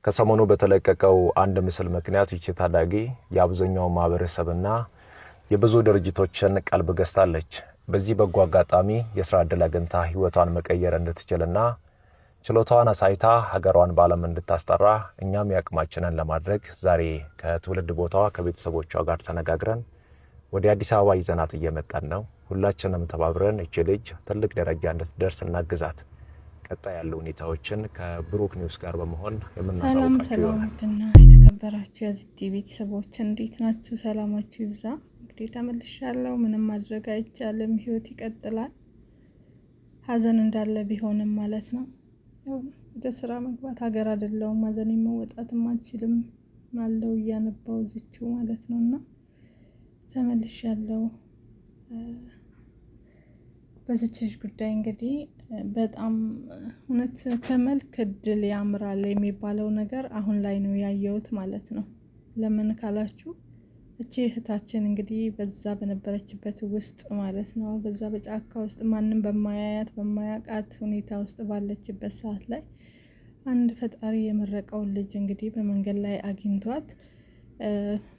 ከሰሞኑ በተለቀቀው አንድ ምስል ምክንያት ይቺ ታዳጊ የአብዛኛው ማህበረሰብና የብዙ ድርጅቶችን ቀልብ ገዝታለች። በዚህ በጎ አጋጣሚ የስራ ዕድል አግኝታ ህይወቷን መቀየር እንድትችልና ችሎታዋን አሳይታ ሀገሯን በዓለም እንድታስጠራ እኛም ያቅማችንን ለማድረግ ዛሬ ከትውልድ ቦታዋ ከቤተሰቦቿ ጋር ተነጋግረን ወደ አዲስ አበባ ይዘናት እየመጣን ነው። ሁላችንም ተባብረን እቺ ልጅ ትልቅ ደረጃ እንድትደርስ እናግዛት። ቀጣይ ያሉ ሁኔታዎችን ከብሩክ ኒውስ ጋር በመሆን የምናሳውቃችሁ ይሆናል። ሰላምና የተከበራችሁ የዚቲ ቤተሰቦች እንዴት ናችሁ? ሰላማችሁ ይብዛ። እንግዲህ ተመልሻለሁ። ምንም ማድረግ አይቻልም። ህይወት ይቀጥላል። ሀዘን እንዳለ ቢሆንም ማለት ነው። ያው ወደ ስራ መግባት ሀገር አይደለውም። ሀዘን መወጣትም አልችልም ማለው እያነባው ዝቹ ማለት ነውና ተመልሻለሁ። በዚች ጉዳይ እንግዲህ በጣም እውነት ከመልክ እድል ያምራል የሚባለው ነገር አሁን ላይ ነው ያየሁት ማለት ነው። ለምን ካላችሁ እቺ እህታችን እንግዲህ በዛ በነበረችበት ውስጥ ማለት ነው በዛ በጫካ ውስጥ ማንንም በማያያት በማያቃት ሁኔታ ውስጥ ባለችበት ሰዓት ላይ አንድ ፈጣሪ የመረቀው ልጅ እንግዲህ በመንገድ ላይ አግኝቷት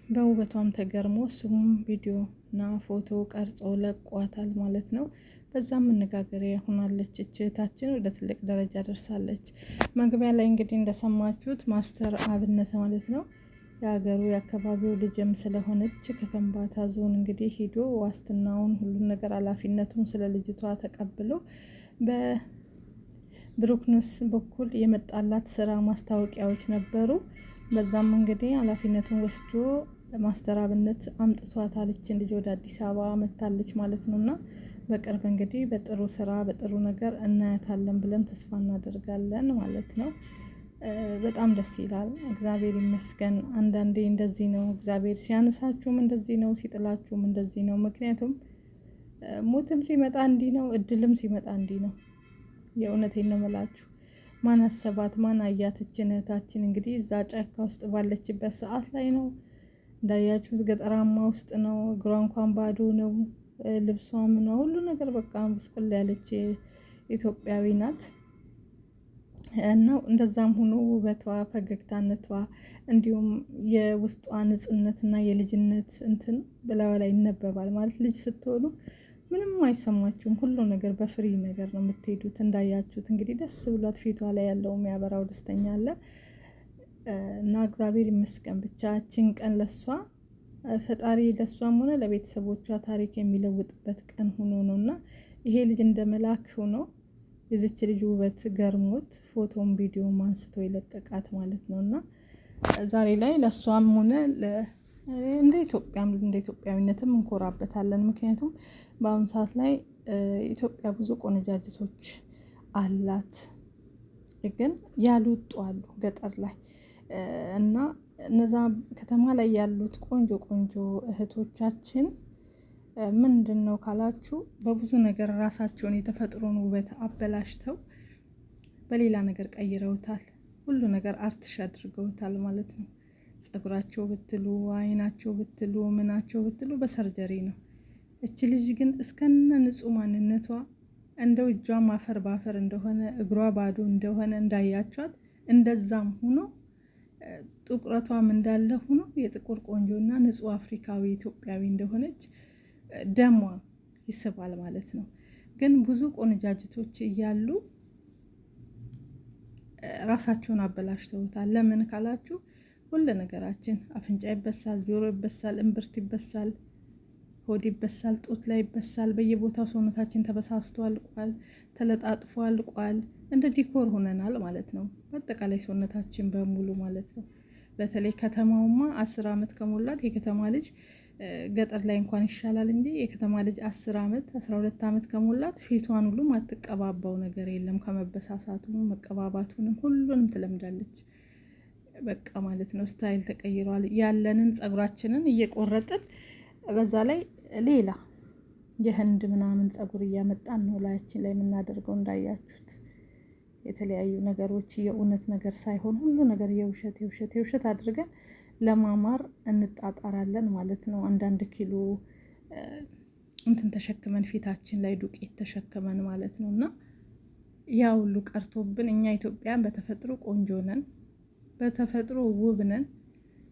በውበቷም ተገርሞ እሱም ቪዲዮና ፎቶ ቀርጾ ለቋታል ማለት ነው። በዛም መነጋገሪያ ሆናለች። እህታችን ወደ ትልቅ ደረጃ ደርሳለች። መግቢያ ላይ እንግዲህ እንደሰማችሁት ማስተር አብነት ማለት ነው የሀገሩ የአካባቢው ልጅም ስለሆነች ከከምባታ ዞን እንግዲህ ሄዶ ዋስትናውን ሁሉን ነገር ኃላፊነቱን ስለ ልጅቷ ተቀብሎ በብሩክ ኒውስ በኩል የመጣላት ስራ ማስታወቂያዎች ነበሩ። በዛም እንግዲህ ኃላፊነቱን ወስዶ ማስተር አብነት አምጥቷታል። እቺን ልጅ ወደ አዲስ አበባ መታለች ማለት ነውና በቅርብ እንግዲህ በጥሩ ስራ በጥሩ ነገር እናያታለን ብለን ተስፋ እናደርጋለን ማለት ነው። በጣም ደስ ይላል። እግዚአብሔር ይመስገን። አንዳንዴ እንደዚህ ነው እግዚአብሔር ሲያነሳችሁም እንደዚህ ነው፣ ሲጥላችሁም እንደዚህ ነው። ምክንያቱም ሞትም ሲመጣ እንዲህ ነው፣ እድልም ሲመጣ እንዲህ ነው። የእውነቴን ነው የምላችሁ። ማን አሰባት ማን አያት? እህታችን እንግዲህ እዛ ጫካ ውስጥ ባለችበት ሰዓት ላይ ነው እንዳያችሁት። ገጠራማ ውስጥ ነው። እግሯ እንኳን ባዶ ነው። ልብሷም ነው ሁሉ ነገር በቃ ብስቁል ያለች ኢትዮጵያዊ ናት። እና እንደዛም ሆኖ ውበቷ፣ ፈገግታነቷ እንዲሁም የውስጧ ንጽህናትና የልጅነት እንትን በላዋ ላይ ይነበባል ማለት ልጅ ስትሆኑ ምንም አይሰማችሁም። ሁሉ ነገር በፍሪ ነገር ነው የምትሄዱት። እንዳያችሁት እንግዲህ ደስ ብሏት ፊቷ ላይ ያለው የሚያበራው ደስተኛ አለ እና እግዚአብሔር ይመስገን። ብቻችን ቀን ለሷ ፈጣሪ ለሷም ሆነ ለቤተሰቦቿ ታሪክ የሚለውጥበት ቀን ሆኖ ነውና ይሄ ልጅ እንደ መልአክ ሆኖ የዚች ልጅ ውበት ገርሞት ፎቶም ቪዲዮም አንስቶ ይለቀቃት ማለት ነውና ዛሬ ላይ ለሷም ሆነ እንደ ኢትዮጵያዊነትም እንኮራበታለን። ምክንያቱም በአሁኑ ሰዓት ላይ ኢትዮጵያ ብዙ ቆነጃጅቶች አላት፣ ግን ያልወጡ አሉ ገጠር ላይ እና እነዛ ከተማ ላይ ያሉት ቆንጆ ቆንጆ እህቶቻችን ምንድነው ካላችሁ በብዙ ነገር ራሳቸውን የተፈጥሮን ውበት አበላሽተው በሌላ ነገር ቀይረውታል። ሁሉ ነገር አርትሽ አድርገውታል ማለት ነው። ጸጉራቸው ብትሉ፣ አይናቸው ብትሉ፣ ምናቸው ብትሉ በሰርጀሪ ነው። እቺ ልጅ ግን እስከነ ንጹህ ማንነቷ እንደው እጇ ማፈር ባፈር እንደሆነ እግሯ ባዶ እንደሆነ እንዳያቿት እንደዛም ሆኖ ጥቁረቷም እንዳለ ሆኖ የጥቁር ቆንጆና ንጹህ አፍሪካዊ ኢትዮጵያዊ እንደሆነች ደሟ ይስባል ማለት ነው። ግን ብዙ ቆነጃጅቶች እያሉ ራሳቸውን አበላሽተውታል። ለምን ካላችሁ ሁሉ ነገራችን አፍንጫ ይበሳል፣ ጆሮ ይበሳል፣ እምብርት ይበሳል፣ ሆድ ይበሳል፣ ጡት ላይ ይበሳል። በየቦታው ሰውነታችን ተበሳስቶ አልቋል፣ ተለጣጥፎ አልቋል። እንደ ዲኮር ሆነናል ማለት ነው። በአጠቃላይ ሰውነታችን በሙሉ ማለት ነው። በተለይ ከተማውማ 10 አመት ከሞላት የከተማ ልጅ ገጠር ላይ እንኳን ይሻላል እንጂ የከተማ ልጅ 10 አመት 12 አመት ከሞላት ፊቷን ሁሉ ማትቀባባው ነገር የለም። ከመበሳሳቱም መቀባባቱንም ሁሉንም ትለምዳለች በቃ ማለት ነው። ስታይል ተቀይሯል። ያለንን ጸጉራችንን እየቆረጥን በዛ ላይ ሌላ የህንድ ምናምን ጸጉር እያመጣን ነው ላያችን ላይ የምናደርገው። እንዳያችሁት የተለያዩ ነገሮች የእውነት ነገር ሳይሆን ሁሉ ነገር የውሸት አድርገን ለማማር እንጣጣራለን ማለት ነው። አንዳንድ ኪሎ እንትን ተሸክመን ፊታችን ላይ ዱቄት ተሸክመን ማለት ነውና ያ ሁሉ ቀርቶብን እኛ ኢትዮጵያን በተፈጥሮ ቆንጆ ነን። በተፈጥሮ ውብ ነን።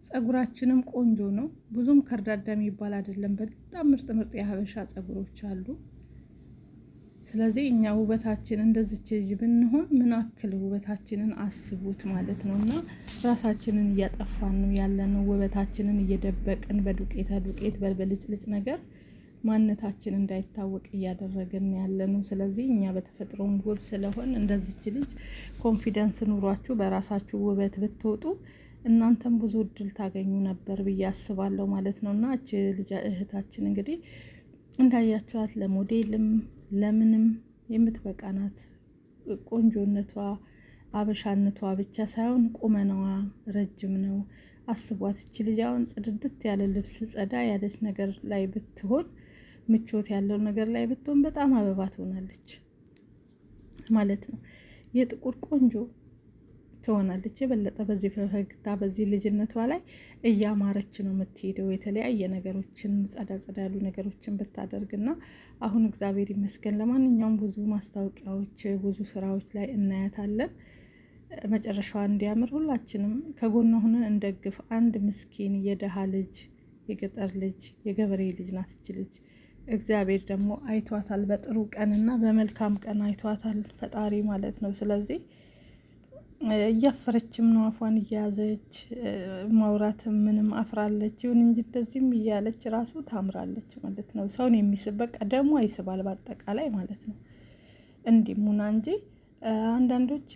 ጸጉራችንም ቆንጆ ነው። ብዙም ከርዳዳ የሚባል አይደለም። በጣም ምርጥ ምርጥ የሀበሻ ጸጉሮች አሉ። ስለዚህ እኛ ውበታችን እንደዚች ልጅ ብንሆን ምን አክል ውበታችንን አስቡት ማለት ነው። እና ራሳችንን እያጠፋን ነው ያለነው። ውበታችንን እየደበቅን በዱቄታ ዱቄት በልጭልጭ ነገር ማንነታችን እንዳይታወቅ እያደረግን ያለነው። ስለዚህ እኛ በተፈጥሮም ውብ ስለሆን እንደዚች ልጅ ኮንፊደንስ ኑሯችሁ በራሳችሁ ውበት ብትወጡ እናንተም ብዙ እድል ታገኙ ነበር ብዬ አስባለሁ ማለት ነው። እና እች ልጅ እህታችን እንግዲህ እንዳያችኋት ለሞዴልም ለምንም የምትበቃ ናት። ቆንጆነቷ አበሻነቷ ብቻ ሳይሆን ቁመናዋ ረጅም ነው። አስቧት፣ እች ልጅ አሁን ጽድድት ያለ ልብስ ጸዳ ያለች ነገር ላይ ብትሆን፣ ምቾት ያለው ነገር ላይ ብትሆን በጣም አበባ ትሆናለች ማለት ነው። የጥቁር ቆንጆ ትሆናለች የበለጠ በዚህ ፈገግታ በዚህ ልጅነቷ ላይ እያማረች ነው የምትሄደው። የተለያየ ነገሮችን ጸዳ ጸዳ ያሉ ነገሮችን ብታደርግና አሁን እግዚአብሔር ይመስገን ለማንኛውም ብዙ ማስታወቂያዎች ብዙ ስራዎች ላይ እናያታለን። መጨረሻዋ እንዲያምር ሁላችንም ከጎኗ ሆነን እንደግፍ። አንድ ምስኪን የደሃ ልጅ የገጠር ልጅ የገበሬ ልጅ ናት ይች ልጅ። እግዚአብሔር ደግሞ አይቷታል፣ በጥሩ ቀንና በመልካም ቀን አይቷታል ፈጣሪ ማለት ነው። ስለዚህ እያፈረችም ነው አፏን እያያዘች ማውራትም ምንም አፍራለች። ይሁን እንጂ እንደዚህም እያለች ራሱ ታምራለች ማለት ነው። ሰውን የሚስብ በቃ ደሞ ይስባል በአጠቃላይ ማለት ነው። እንዲህ ሙና እንጂ አንዳንዶች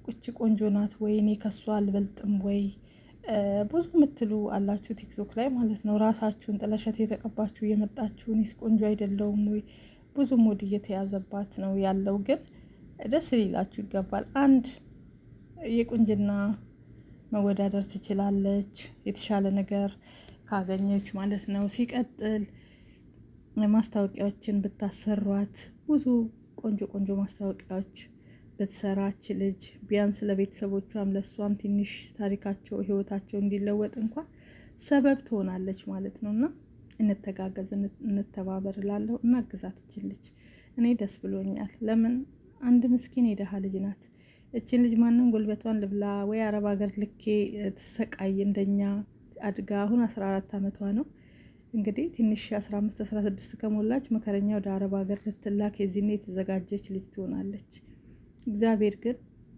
ቁጭ ቆንጆ ናት ወይ እኔ ከሷ አልበልጥም ወይ ብዙ የምትሉ አላችሁ ቲክቶክ ላይ ማለት ነው። ራሳችሁን ጥለሸት የተቀባችሁ እየመጣችሁ እኔስ ቆንጆ አይደለሁም ወይ ብዙ ሞድ እየተያዘባት ነው ያለው። ግን ደስ ሊላችሁ ይገባል። አንድ የቁንጅና መወዳደር ትችላለች የተሻለ ነገር ካገኘች ማለት ነው። ሲቀጥል ማስታወቂያዎችን ብታሰሯት ብዙ ቆንጆ ቆንጆ ማስታወቂያዎች ብትሰራች ልጅ ቢያንስ ለቤተሰቦቿም ለእሷም ትንሽ ታሪካቸው ህይወታቸው እንዲለወጥ እንኳን ሰበብ ትሆናለች ማለት ነው። እና እንተጋገዝ እንተባበር እላለሁ። እናግዛት ይችን ልጅ። እኔ ደስ ብሎኛል። ለምን አንድ ምስኪን የደሃ ልጅ ናት። እችን ልጅ ማንም ጉልበቷን ልብላ ወይ አረብ ሀገር ልኬ ትሰቃይ እንደኛ አድጋ አሁን 14 ዓመቷ ነው እንግዲህ ትንሽ 15 16 ከሞላች መከረኛ ወደ አረብ ሀገር ልትላክ የዚህኔ የተዘጋጀች ልጅ ትሆናለች። እግዚአብሔር ግን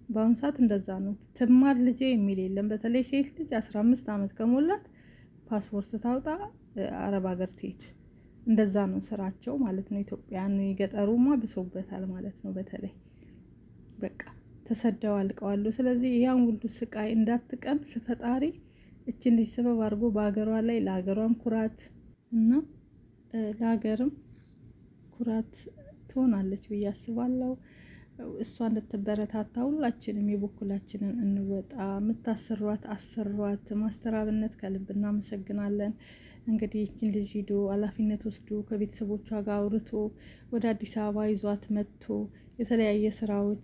በአሁኑ ሰዓት እንደዛ ነው። ትማር ልጄ የሚል የለም። በተለይ ሴት ልጅ 15 ዓመት ከሞላት ፓስፖርት ታውጣ አረብ ሀገር ትሄድ። እንደዛ ነው ስራቸው ማለት ነው። ኢትዮጵያን የገጠሩማ ብሶበታል ማለት ነው። በተለይ በቃ ተሰደው አልቀዋሉ። ስለዚህ ያን ሁሉ ስቃይ እንዳትቀምስ ፈጣሪ እችን ልጅ ሰበብ አድርጎ በሀገሯ ላይ ለሀገሯም ኩራት እና ለሀገርም ኩራት ትሆናለች ብዬ አስባለሁ። እሷ እንድትበረታታ ሁላችንም የበኩላችንን እንወጣ። የምታሰሯት አሰሯት። ማስተራብነት ከልብ እናመሰግናለን። እንግዲህ ይህችን ልጅ ሂዶ ኃላፊነት ወስዶ ከቤተሰቦቿ ጋር አውርቶ ወደ አዲስ አበባ ይዟት መጥቶ የተለያየ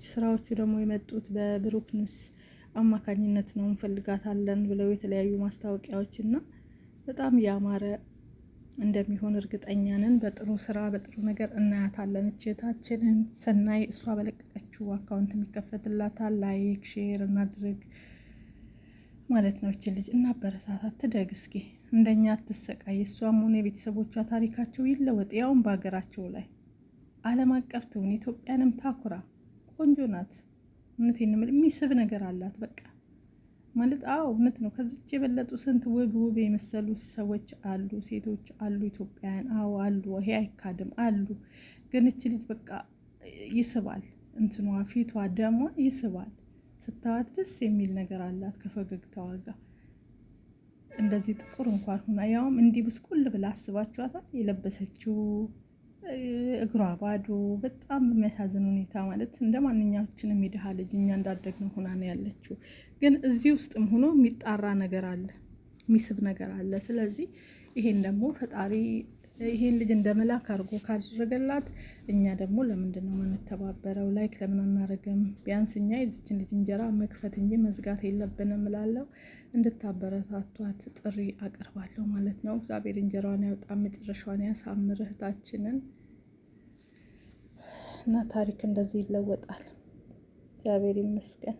ስራዎቹ ደግሞ የመጡት በብሩክ ኒውስ አማካኝነት ነው። እንፈልጋታለን ብለው የተለያዩ ማስታወቂያዎች እና በጣም ያማረ እንደሚሆን እርግጠኛ ነን። በጥሩ ስራ በጥሩ ነገር እናያታለን። እህታችንን ሰናይ እሷ በለቀቀችው አካውንት የሚከፈትላታል። ላይክ ሼር እናድርግ ማለት ነው። እችን ልጅ እናበረታታት፣ ትደግ እስኪ እንደኛ አትሰቃይ። እሷም ሆነ የቤተሰቦቿ ታሪካቸው ይለወጥ፣ ያውም በሀገራቸው ላይ ዓለም አቀፍ ትሁን። ኢትዮጵያንም ታኩራ። ቆንጆ ናት። እውነቴን ነው የሚስብ ነገር አላት። በቃ ማለት እውነት ነው። ከዚች የበለጡ ስንት ውብ የመሰሉ ሰዎች አሉ፣ ሴቶች አሉ፣ ኢትዮጵያውያን አሉ። ይሄ አይካድም አሉ። ግን እች ልጅ በቃ ይስባል። እንትኗ ፊቷ ደሟ ይስባል። ስታዋት ደስ የሚል ነገር አላት ከፈገግታዋ ጋር። እንደዚህ ጥቁር እንኳን ሆና ያውም እንዲህ ብስቁል ብላ አስባችኋታል? የለበሰችው እግሯ ባዶ በጣም በሚያሳዝን ሁኔታ ማለት እንደ ማንኛችንም የድሃ ልጅ እኛ እንዳደግነው ሆና ነው ያለችው። ግን እዚህ ውስጥም ሆኖ የሚጣራ ነገር አለ፣ የሚስብ ነገር አለ። ስለዚህ ይሄን ደግሞ ፈጣሪ ይሄን ልጅ እንደ መላክ አድርጎ ካደረገላት እኛ ደግሞ ለምንድን ነው የምንተባበረው? ላይክ ለምን አናደርግም? ቢያንስ እኛ የዚችን ልጅ እንጀራ መክፈት እንጂ መዝጋት የለብንም እላለሁ። እንድታበረታቷት ጥሪ አቀርባለሁ ማለት ነው። እግዚአብሔር እንጀራዋን ያውጣ፣ መጨረሻዋን ያሳምር እህታችንን እና ታሪክ እንደዚህ ይለወጣል። እግዚአብሔር ይመስገን።